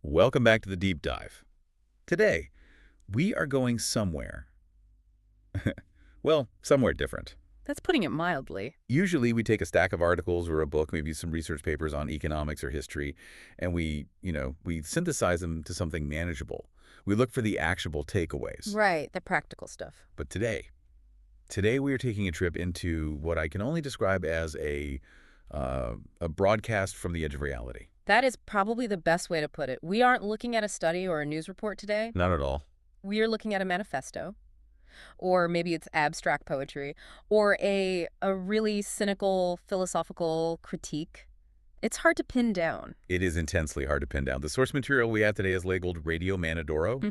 Welcome back to the deep dive. Today, we are going somewhere. Well, somewhere different. That's putting it mildly. Usually we take a stack of articles or a book, maybe some research papers on economics or history, and we synthesize them to something manageable. We look for the actionable takeaways. Right, the practical stuff. But today we are taking a trip into what I can only describe as a broadcast from the edge of reality. That is probably the best way to put it. We aren't looking at a study or a news report today. Not at all. We are looking at a manifesto, or maybe it's abstract poetry, or a really cynical philosophical critique. It's hard to pin down. It is intensely hard to pin down. The source material we have today is labeled RADIO-MANNADORO,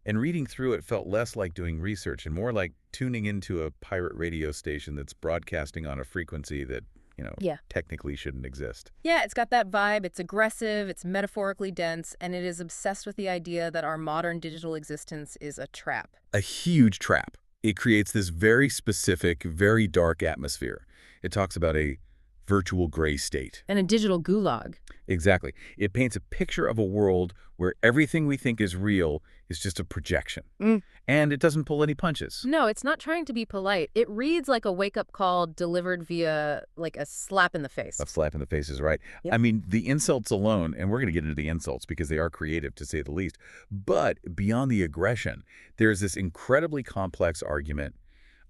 and reading through it felt less like doing research and more like tuning into a pirate radio station that's broadcasting on a frequency that technically shouldn't exist. Yeah, it's got that vibe. It's aggressive, it's metaphorically dense, and it is obsessed with the idea that our modern digital existence is a trap. A huge trap. It creates this very specific, very dark atmosphere. It talks about a virtual gray state. And a digital gulag. Exactly. It paints a picture of a world where everything we think is real is just a projection. And it doesn't pull any punches. No, it's not trying to be polite. It reads like a wake-up call delivered via, like, a slap in the face. A slap in the face is right. Yep. I mean, the insults alone, and we're going to get into the insults because they are creative, to say the least. But beyond the aggression, there's this incredibly complex argument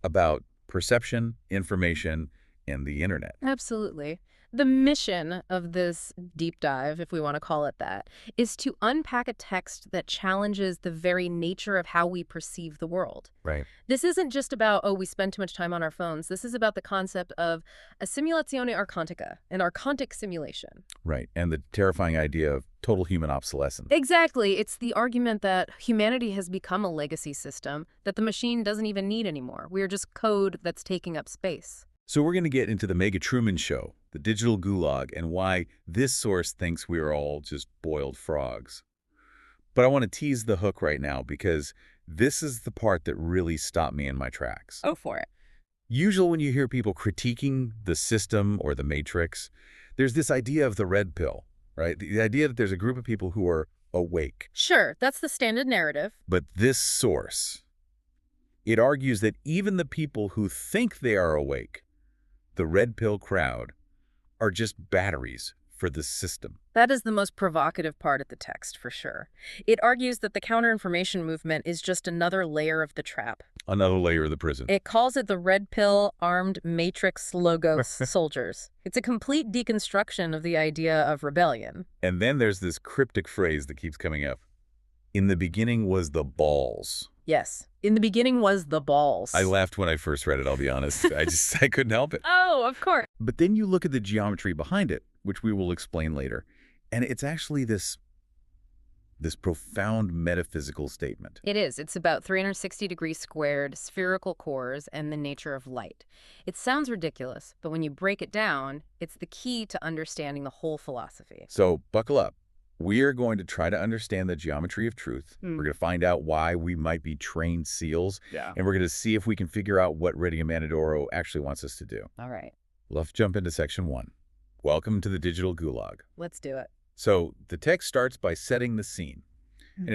about perception, information, and the internet. Absolutely. The mission of this deep dive, if we want to call it that, is to unpack a text that challenges the very nature of how we perceive the world. Right. This isn't just about, we spend too much time on our phones. This is about the concept of a simulazione archontica, an archontic simulation. Right. And the terrifying idea of total human obsolescence. Exactly. It's the argument that humanity has become a legacy system that the machine doesn't even need anymore. We are just code that's taking up space. So we're going to get into the Mega Truman Show, the digital gulag, and why this source thinks we are all just boiled frogs. But I want to tease the hook right now because this is the part that really stopped me in my tracks. Go for it. Usually when you hear people critiquing the system or the matrix, there's this idea of the red pill, right? The idea that there's a group of people who are awake. Sure, that's the standard narrative. But this source, it argues that even the people who think they are awake, the red pill crowd, are just batteries for the system. That is the most provocative part of the text, for sure. It argues that the counterinformation movement is just another layer of the trap. Another layer of the prison. It calls it the red pill armed matrix logos soldiers. It's a complete deconstruction of the idea of rebellion. And then there's this cryptic phrase that keeps coming up. In the beginning was the balls. Yes. In the beginning was the balls. I laughed when I first read it, I'll be honest. I couldn't help it. Oh, of course. But then you look at the geometry behind it, which we will explain later, and it's actually this profound metaphysical statement. It is. It's about 360 degrees squared, spherical cores, and the nature of light. It sounds ridiculous, but when you break it down, it's the key to understanding the whole philosophy. So buckle up. We are going to try to understand the geometry of truth. We're going to find out why we might be trained seals. Yeah. And we're going to see if we can figure out what RADIO-MANNADORO actually wants us to do. All right. Let's jump into section 1. Welcome to the digital gulag. Let's do it. So the text starts by setting the scene. And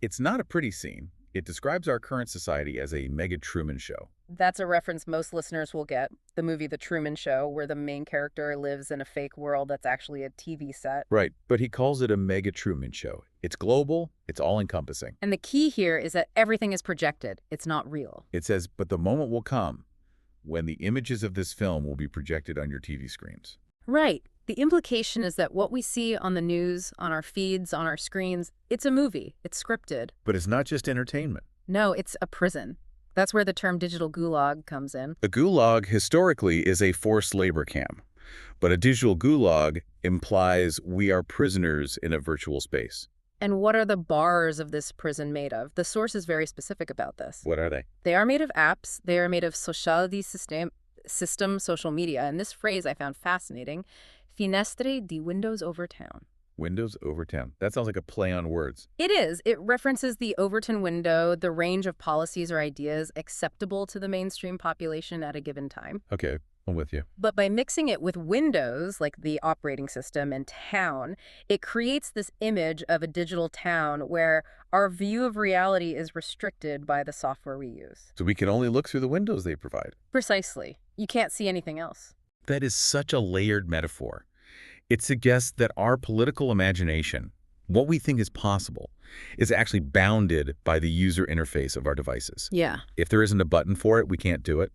it's not a pretty scene. It describes our current society as a mega Truman Show. That's a reference most listeners will get. The movie The Truman Show, where the main character lives in a fake world that's actually a TV set. Right, but he calls it a mega Truman Show. It's global, it's all-encompassing. And the key here is that everything is projected. It's not real. It says, but the moment will come when the images of this film will be projected on your TV screens. Right. The implication is that what we see on the news, on our feeds, on our screens, it's a movie. It's scripted. But it's not just entertainment. No, it's a prison. That's where the term digital gulag comes in. A gulag historically is a forced labor camp, but a digital gulag implies we are prisoners in a virtual space. And what are the bars of this prison made of? The source is very specific about this. What are they? They are made of apps. They are made of social social media. And this phrase I found fascinating. Finestre di Windows over town. Windows Overton. That sounds like a play on words. It is. It references the Overton window, the range of policies or ideas acceptable to the mainstream population at a given time. Okay, I'm with you. But by mixing it with Windows, like the operating system, and town, it creates this image of a digital town where our view of reality is restricted by the software we use. So we can only look through the windows they provide. Precisely. You can't see anything else. That is such a layered metaphor. It suggests that our political imagination, what we think is possible, is actually bounded by the user interface of our devices. Yeah. If there isn't a button for it, we can't do it.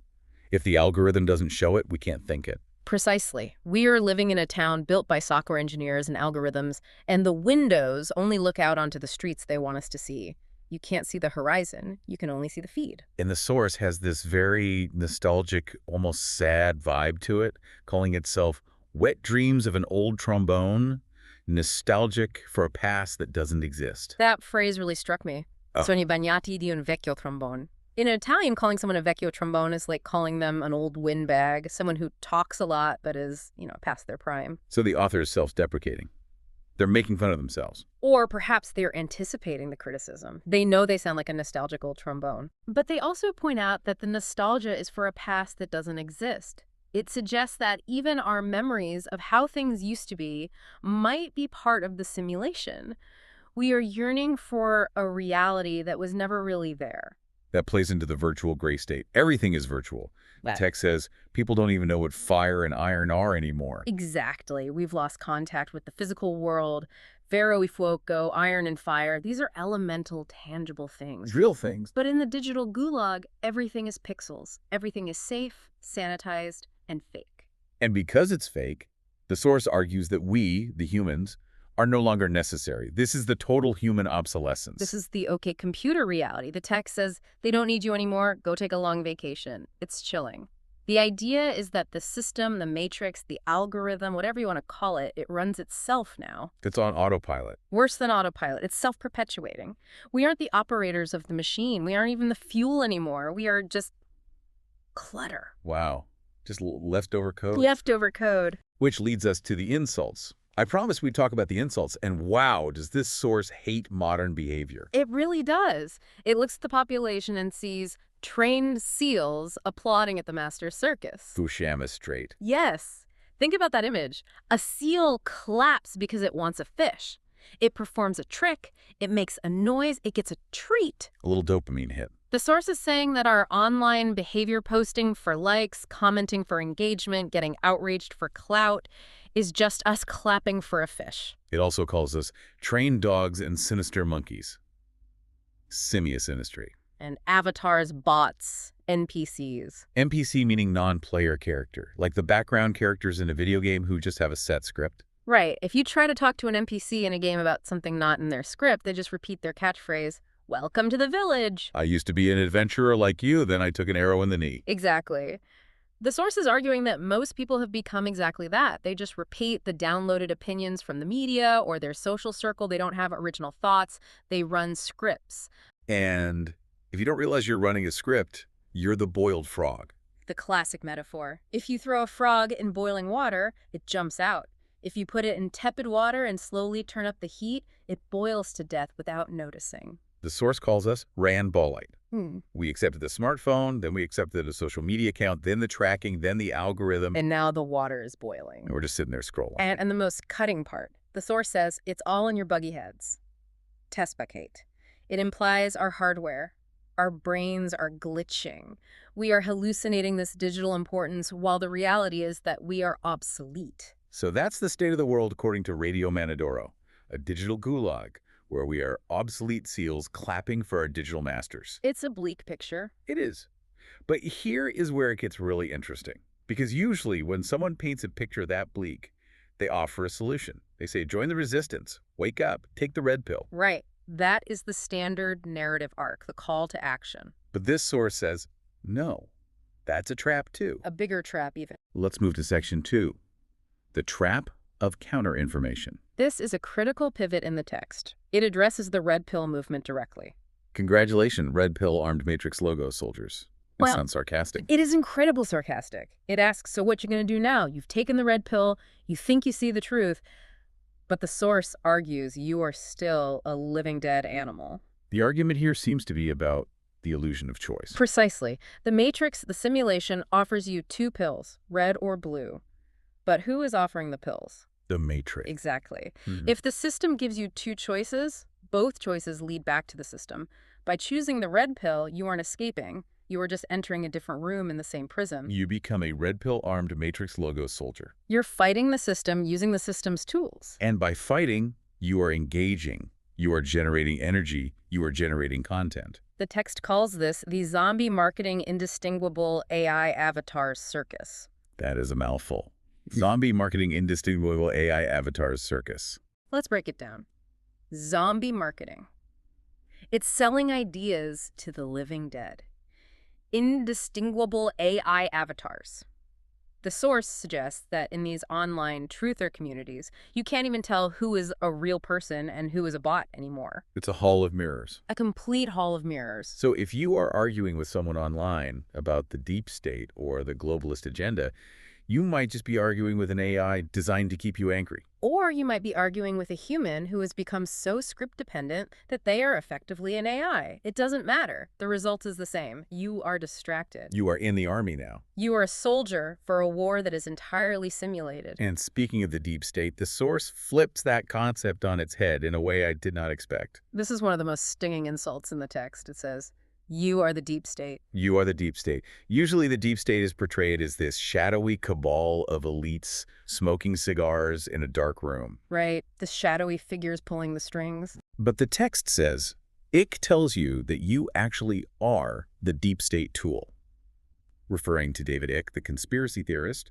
If the algorithm doesn't show it, we can't think it. Precisely. We are living in a town built by software engineers and algorithms, and the windows only look out onto the streets they want us to see. You can't see the horizon. You can only see the feed. And the source has this very nostalgic, almost sad vibe to it, calling itself Wet Dreams of an Old Trombone, nostalgic for a past that doesn't exist. That phrase really struck me. Oh. Sogni bagnati di un vecchio trombone. In Italian, calling someone a vecchio trombone is like calling them an old windbag, someone who talks a lot but is, past their prime. So the author is self-deprecating. They're making fun of themselves. Or perhaps they're anticipating the criticism. They know they sound like a nostalgic old trombone. But they also point out that the nostalgia is for a past that doesn't exist. It suggests that even our memories of how things used to be might be part of the simulation. We are yearning for a reality that was never really there. That plays into the virtual gray state. Everything is virtual. The text says people don't even know what fire and iron are anymore. Exactly. We've lost contact with the physical world. Ferro y fuoco, iron and fire, these are elemental, tangible things. Real things. But in the digital gulag, everything is pixels. Everything is safe, sanitized, and fake. And because it's fake, the source argues that we, the humans, are no longer necessary. This is the total human obsolescence. This is the OK computer reality. The text says, they don't need you anymore, go take a long vacation. It's chilling. The idea is that the system, the matrix, the algorithm, whatever you want to call it, it runs itself now. It's on autopilot. Worse than autopilot. It's self-perpetuating. We aren't the operators of the machine. We aren't even the fuel anymore. We are just clutter. Wow. Just leftover code? Leftover code. Which leads us to the insults. I promised we'd talk about the insults, and wow, does this source hate modern behavior. It really does. It looks at the population and sees trained seals applauding at the master circus. Fushama Strait. Yes. Think about that image. A seal claps because it wants a fish. It performs a trick. It makes a noise. It gets a treat. A little dopamine hit. The source is saying that our online behavior, posting for likes, commenting for engagement, getting outraged for clout, is just us clapping for a fish. It also calls us trained dogs and sinister monkeys. Simiosynastry. And avatars, bots, NPCs. NPC meaning non-player character, like the background characters in a video game who just have a set script. Right. If you try to talk to an NPC in a game about something not in their script, they just repeat their catchphrase, "Welcome to the village." I used to be an adventurer like you, then I took an arrow in the knee. Exactly. The source is arguing that most people have become exactly that. They just repeat the downloaded opinions from the media or their social circle. They don't have original thoughts. They run scripts. And if you don't realize you're running a script, you're the boiled frog. The classic metaphor. If you throw a frog in boiling water, it jumps out. If you put it in tepid water and slowly turn up the heat, it boils to death without noticing. The source calls us Randballite. We accepted the smartphone, then we accepted a social media account, then the tracking, then the algorithm. And now the water is boiling. And we're just sitting there scrolling. And the most cutting part, the source says it's all in your buggy heads. Tespacate. It implies our hardware. Our brains are glitching. We are hallucinating this digital importance while the reality is that we are obsolete. So that's the state of the world according to RADIO-MANNADORO, a digital gulag where we are obsolete seals clapping for our digital masters. It's a bleak picture. It is. But here is where it gets really interesting. Because usually when someone paints a picture that bleak, they offer a solution. They say, join the resistance, wake up, take the red pill. Right. That is the standard narrative arc, the call to action. But this source says, no, that's a trap too. A bigger trap even. Let's move to section 2, the trap of counter-information. This is a critical pivot in the text. It addresses the red pill movement directly. Congratulations, red pill armed matrix logo soldiers. It sounds sarcastic. It is incredibly sarcastic. It asks, so what you going to do now? You've taken the red pill, you think you see the truth, but the source argues you are still a living dead animal. The argument here seems to be about the illusion of choice. Precisely. The matrix, the simulation, offers you two pills, red or blue. But who is offering the pills? The matrix. Exactly. Mhm. If the system gives you two choices, both choices lead back to the system. By choosing the red pill, you aren't escaping. You are just entering a different room in the same prison. You become a red pill-armed Matrix logo soldier. You're fighting the system using the system's tools. And by fighting, you are engaging. You are generating energy. You are generating content. The text calls this the zombie marketing indistinguishable AI avatars circus. That is a mouthful. Zombie marketing indistinguishable AI avatars circus. Let's break it down. Zombie marketing. It's selling ideas to the living dead. Indistinguishable AI avatars. The source suggests that in these online truther communities, you can't even tell who is a real person and who is a bot anymore. It's a hall of mirrors. A complete hall of mirrors. So if you are arguing with someone online about the deep state or the globalist agenda, you might just be arguing with an AI designed to keep you angry. Or you might be arguing with a human who has become so script-dependent that they are effectively an AI. It doesn't matter. The result is the same. You are distracted. You are in the army now. You are a soldier for a war that is entirely simulated. And speaking of the deep state, the source flips that concept on its head in a way I did not expect. This is one of the most stinging insults in the text. It says, "You are the deep state." You are the deep state. Usually the deep state is portrayed as this shadowy cabal of elites smoking cigars in a dark room. Right? The shadowy figures pulling the strings. But the text says, Ick tells you that you actually are the deep state tool, referring to David Icke, the conspiracy theorist.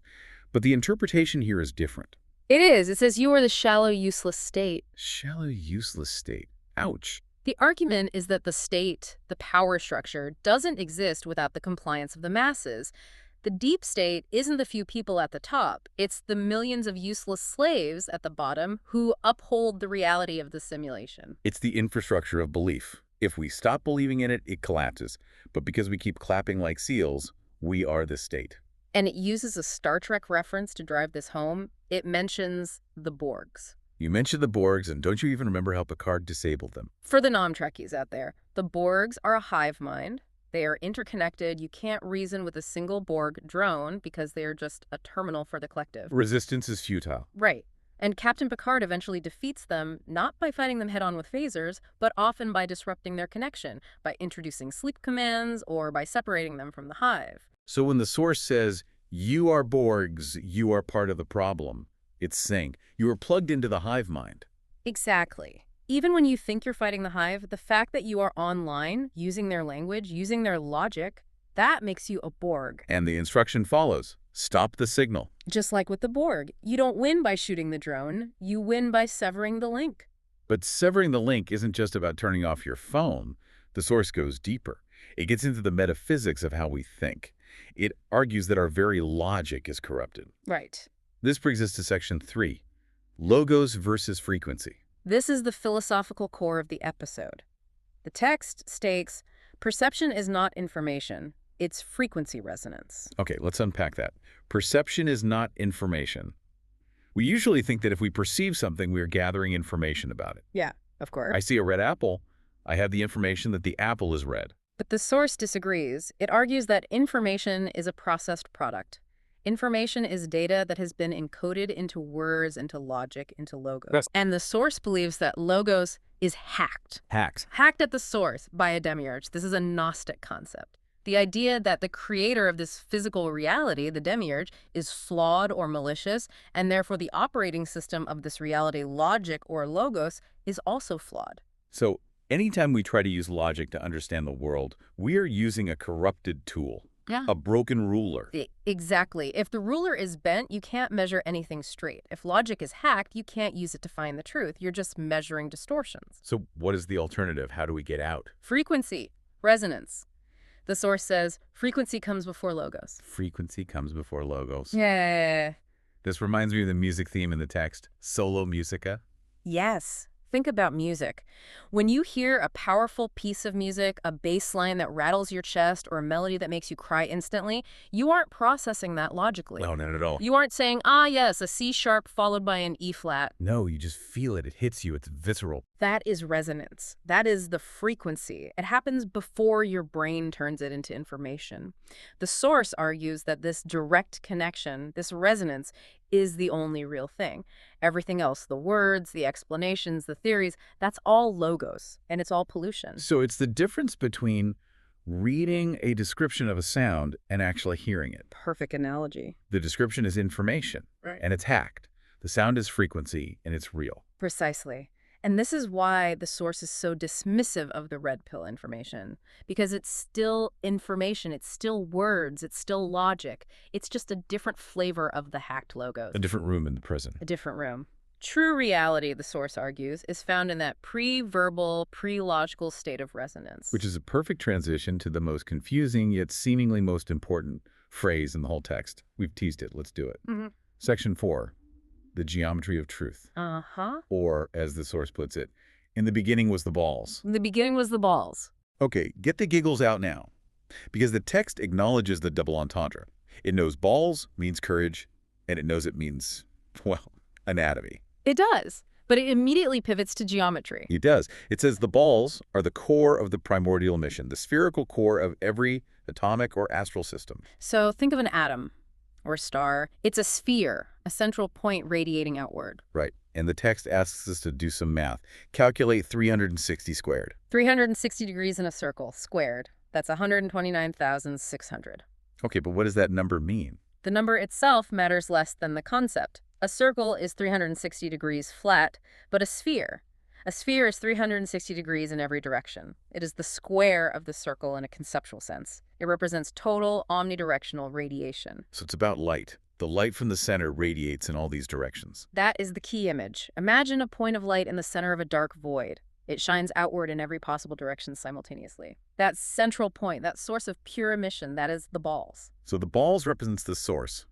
But the interpretation here is different. It is. It says you are the shallow, useless state. Shallow, useless state. Ouch. The argument is that the state, the power structure, doesn't exist without the compliance of the masses. The deep state isn't the few people at the top. It's the millions of useless slaves at the bottom who uphold the reality of the simulation. It's the infrastructure of belief. If we stop believing in it, it collapses. But because we keep clapping like seals, we are the state. And it uses a Star Trek reference to drive this home. It mentions the Borgs. You mentioned the Borgs, and don't you even remember how Picard disabled them? For the non-Trekkies out there, the Borgs are a hive mind. They are interconnected. You can't reason with a single Borg drone because they are just a terminal for the collective. Resistance is futile. Right. And Captain Picard eventually defeats them, not by fighting them head-on with phasers, but often by disrupting their connection, by introducing sleep commands, or by separating them from the hive. So when the source says, you are Borgs, you are part of the problem, it's saying you are plugged into the hive mind. Exactly. Even when you think you're fighting the hive, the fact that you are online, using their language, using their logic, that makes you a Borg. And the instruction follows. Stop the signal. Just like with the Borg, you don't win by shooting the drone, you win by severing the link. But severing the link isn't just about turning off your phone. The source goes deeper. It gets into the metaphysics of how we think. It argues that our very logic is corrupted. Right. This brings us to section 3, logos versus frequency. This is the philosophical core of the episode. The text states, perception is not information, it's frequency resonance. Okay, let's unpack that. Perception is not information. We usually think that if we perceive something, we are gathering information about it. Yeah, of course. I see a red apple. I have the information that the apple is red. But the source disagrees. It argues that information is a processed product. Information is data that has been encoded into words, into logic, into logos. Yes. And the source believes that logos is hacked. Hacked. Hacked at the source by a demiurge. This is a Gnostic concept. The idea that the creator of this physical reality, the demiurge, is flawed or malicious, and therefore the operating system of this reality, logic or logos, is also flawed. So anytime we try to use logic to understand the world, we are using a corrupted tool. Yeah. A broken ruler. Exactly. If the ruler is bent, you can't measure anything straight. If logic is hacked, you can't use it to find the truth. You're just measuring distortions. So what is the alternative? How do we get out? Frequency. Resonance. The source says, frequency comes before logos. Frequency comes before logos. Yeah. This reminds me of the music theme in the text, Solo Musica. Yes. Think about music. When you hear a powerful piece of music, a bass line that rattles your chest, or a melody that makes you cry instantly, you aren't processing that logically. No, not at all. You aren't saying, ah, yes, a C sharp followed by an E flat. No, you just feel it. It hits you. It's visceral. That is resonance. That is the frequency. It happens before your brain turns it into information. The source argues that this direct connection, this resonance, is the only real thing. Everything else, the words, the explanations, the theories, that's all logos, and it's all pollution. So it's the difference between reading a description of a sound and actually hearing it. Perfect analogy. The description is information, Right. and it's hacked. The sound is frequency, and it's real. Precisely. And this is why the source is so dismissive of the red pill information, because it's still information, it's still words, it's still logic. It's just a different flavor of the hacked logos. A different room in the prison. A different room. True reality, the source argues, is found in that pre-verbal, pre-logical state of resonance. Which is a perfect transition to the most confusing yet seemingly most important phrase in the whole text. We've teased it. Let's do it. Section 4. The geometry of truth. Or, as the source puts it, in the beginning was the balls. In the beginning was the balls. Okay, get the giggles out now. Because the text acknowledges the double entendre. It knows balls means courage, and it knows it means, well, anatomy. It does, but it immediately pivots to geometry. It does. It says the balls are the core of the primordial emission, the spherical core of every atomic or astral system. So think of an atom or star. It's a sphere, a central point radiating outward. Right. And the text asks us to do some math. Calculate 360 squared. 360 degrees in a circle, squared. That's 129,600. Okay, but what does that number mean? The number itself matters less than the concept. A circle is 360 degrees flat, but a sphere is 360 degrees in every direction. It is the square of the circle in a conceptual sense. It represents total omnidirectional radiation. So it's about light. The light from the center radiates in all these directions. That is the key image. Imagine a point of light in the center of a dark void. It shines outward in every possible direction simultaneously. That central point, that source of pure emission, that is the balls. So the balls represents the source,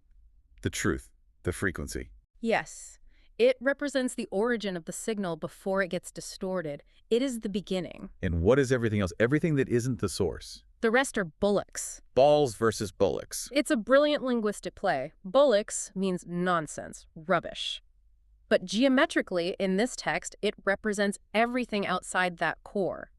the truth, the frequency. Yes. It represents the origin of the signal before it gets distorted. It is the beginning. And what is everything else? Everything that isn't the source. The rest are bullocks. Balls versus bullocks. It's a brilliant linguistic play. Bullocks means nonsense, rubbish. But geometrically, in this text, it represents everything outside that core.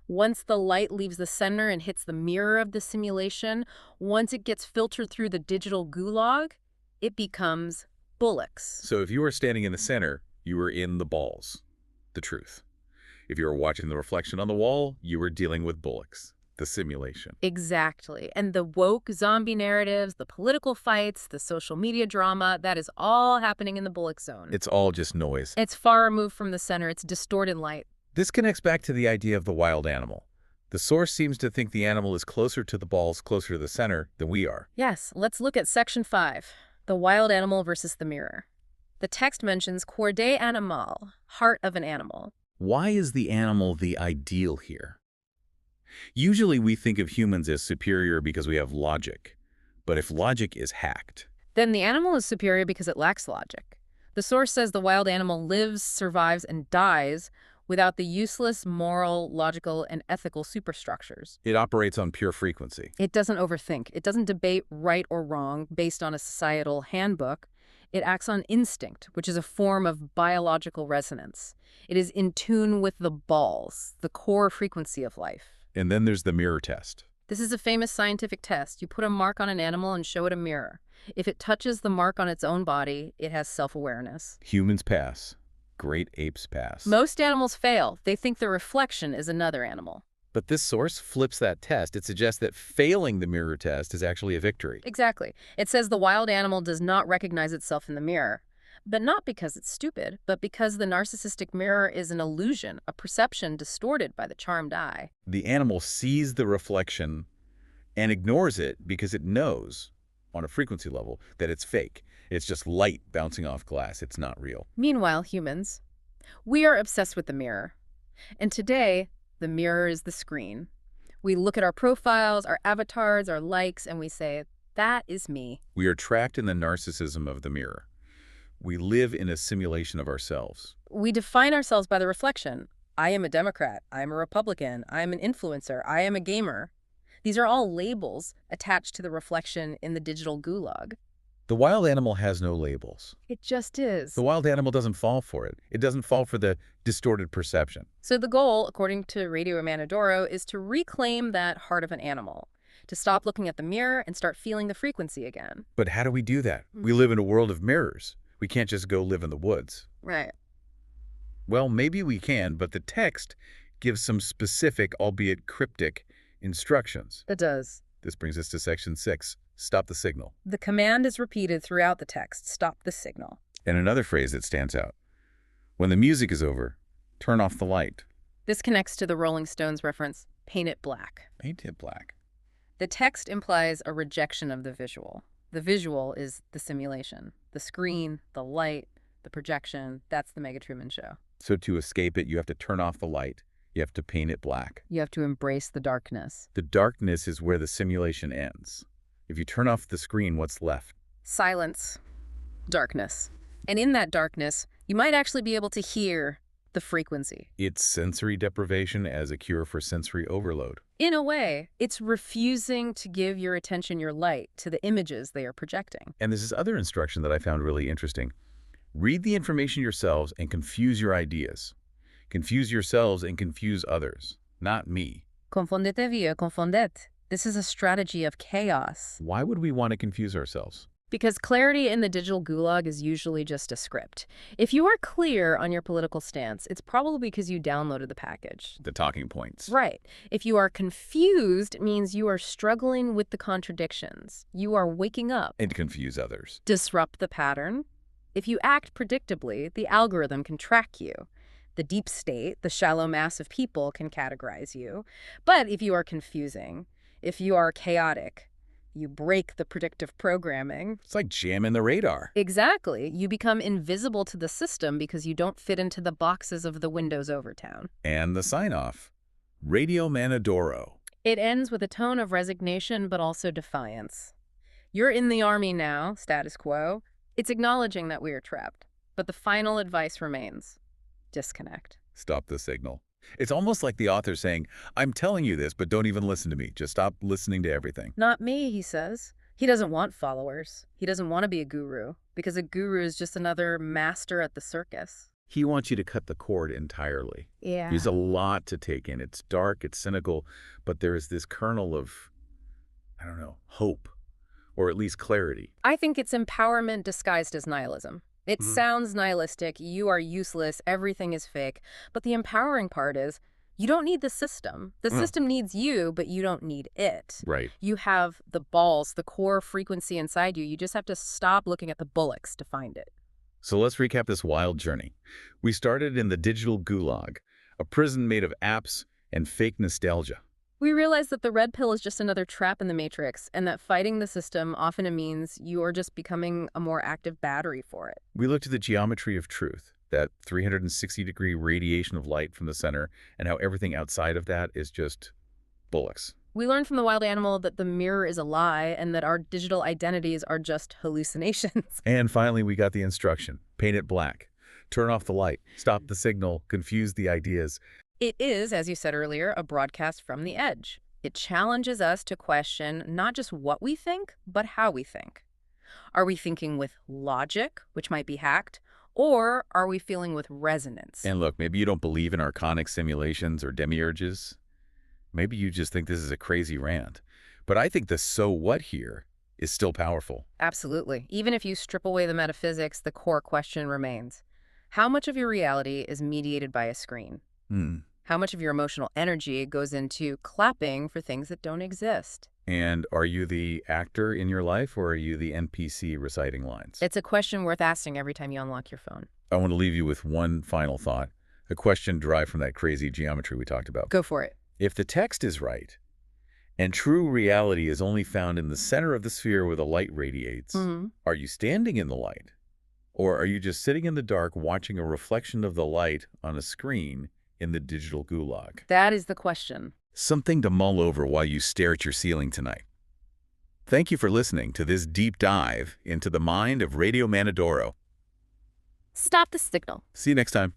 Once the light leaves the center and hits the mirror of the simulation, once it gets filtered through the digital gulag, it becomes bullocks. So if you were standing in the center, you were in the balls, the truth. If you were watching the reflection on the wall, you were dealing with bullocks, the simulation. Exactly. And the woke zombie narratives, the political fights, the social media drama, that is all happening in the bullock zone. It's all just noise. It's far removed from the center. It's distorted light. This connects back to the idea of the wild animal. The source seems to think the animal is closer to the balls, closer to the center, than we are. Yes, let's look at section 5, the wild animal versus the mirror. The text mentions corde animal, heart of an animal. Why is the animal the ideal here? Usually we think of humans as superior because we have logic. But if logic is hacked, then the animal is superior because it lacks logic. The source says the wild animal lives, survives, and dies without the useless moral, logical, and ethical superstructures. it operates on pure frequency. It doesn't overthink. It doesn't debate right or wrong based on a societal handbook. It acts on instinct, which is a form of biological resonance. It is in tune with the balls, the core frequency of life. And then there's the mirror test. This is a famous scientific test. You put a mark on an animal and show it a mirror. If it touches the mark on its own body, it has self-awareness. Humans pass. Great apes pass. Most animals fail. They think the reflection is another animal. But this source flips that test. It suggests that failing the mirror test is actually a victory. Exactly. It says the wild animal does not recognize itself in the mirror. But not because it's stupid, but because the narcissistic mirror is an illusion, a perception distorted by the charmed eye. The animal sees the reflection and ignores it because it knows, on a frequency level, that it's fake. It's just light bouncing off glass. It's not real. Meanwhile, humans, we are obsessed with the mirror. And today, the mirror is the screen. We look at our profiles, our avatars, our likes, and we say, that is me. We are trapped in the narcissism of the mirror. We live in a simulation of ourselves. We define ourselves by the reflection. I am a Democrat. I am a Republican. I am an influencer. I am a gamer. These are all labels attached to the reflection in the digital gulag. The wild animal has no labels. It just is. The wild animal doesn't fall for it. It doesn't fall for the distorted perception. So the goal, according to RADIO-MANNADORO, is to reclaim that heart of an animal, to stop looking at the mirror and start feeling the frequency again. But how do we do that? We live in a world of mirrors. We can't just go live in the woods. Right. Well, maybe we can, but the text gives some specific, albeit cryptic, instructions. It does. This brings us to section 6, stop the signal. The command is repeated throughout the text, stop the signal. And another phrase that stands out. When the music is over, turn off the light. This connects to the Rolling Stones reference, paint it black. Paint it black. The text implies a rejection of the visual. The visual is the simulation. The screen, the light, the projection, that's the Mega Truman Show. So to escape it, you have to turn off the light. You have to paint it black. You have to embrace the darkness. The darkness is where the simulation ends. If you turn off the screen, what's left? Silence. Darkness. And in that darkness, you might actually be able to hear the frequency. It's sensory deprivation as a cure for sensory overload. In a way, it's refusing to give your attention your light to the images they are projecting. And there's this other instruction that I found really interesting. Read the information yourselves and confuse your ideas. Confuse yourselves and confuse others, not me. Confondete via confondet. This is a strategy of chaos. Why would we want to confuse ourselves? Because clarity in the digital gulag is usually just a script. If you are clear on your political stance, it's probably because you downloaded the package. The talking points. Right. If you are confused, it means you are struggling with the contradictions. You are waking up. And confuse others. Disrupt the pattern. If you act predictably, the algorithm can track you. The deep state, the shallow mass of people, can categorize you. But if you are confusing, if you are chaotic, you break the predictive programming. It's like jamming the radar. Exactly. You become invisible to the system because you don't fit into the boxes of the Windows Overtown. And the sign-off. Radio-MANNADORO. It ends with a tone of resignation but also defiance. You're in the army now, status quo. It's acknowledging that we are trapped. But the final advice remains. Disconnect. Stop the signal. It's almost like the author saying, I'm telling you this, but don't even listen to me. Just stop listening to everything. Not me, he says. He doesn't want followers. He doesn't want to be a guru, because a guru is just another master at the circus. He wants you to cut the cord entirely. Yeah. There's a lot to take in. It's dark, it's cynical, but there is this kernel of, I don't know, hope, or at least clarity. I think it's empowerment disguised as nihilism. It sounds nihilistic, you are useless, everything is fake. But the empowering part is, you don't need the system. The system needs you, but you don't need it. Right. You have the balls, the core frequency inside you. You just have to stop looking at the bullocks to find it. So let's recap this wild journey. We started in the digital gulag, a prison made of apps and fake nostalgia. We realize that the red pill is just another trap in the matrix, and that fighting the system often means you are just becoming a more active battery for it. We looked at the geometry of truth, that 360-degree radiation of light from the center, and how everything outside of that is just bullocks. We learned from the wild animal that the mirror is a lie and that our digital identities are just hallucinations. And finally, we got the instruction. Paint it black. Turn off the light. Stop the signal. Confuse the ideas. It is, as you said earlier, a broadcast from the edge. It challenges us to question not just what we think, but how we think. Are we thinking with logic, which might be hacked, or are we feeling with resonance? And look, maybe you don't believe in archonic simulations or demiurges. Maybe you just think this is a crazy rant. But I think the so what here is still powerful. Absolutely. Even if you strip away the metaphysics, the core question remains. How much of your reality is mediated by a screen? How much of your emotional energy goes into clapping for things that don't exist? And are you the actor in your life, or are you the NPC reciting lines? It's a question worth asking every time you unlock your phone. I want to leave you with one final thought, a question derived from that crazy geometry we talked about. Go for it. If the text is right, and true reality is only found in the center of the sphere where the light radiates, are you standing in the light? Or are you just sitting in the dark watching a reflection of the light on a screen in the digital gulag? That is the question. Something to mull over while you stare at your ceiling tonight. Thank you for listening to this deep dive into the mind of Radio-MANNADORO. Stop the signal. See you next time.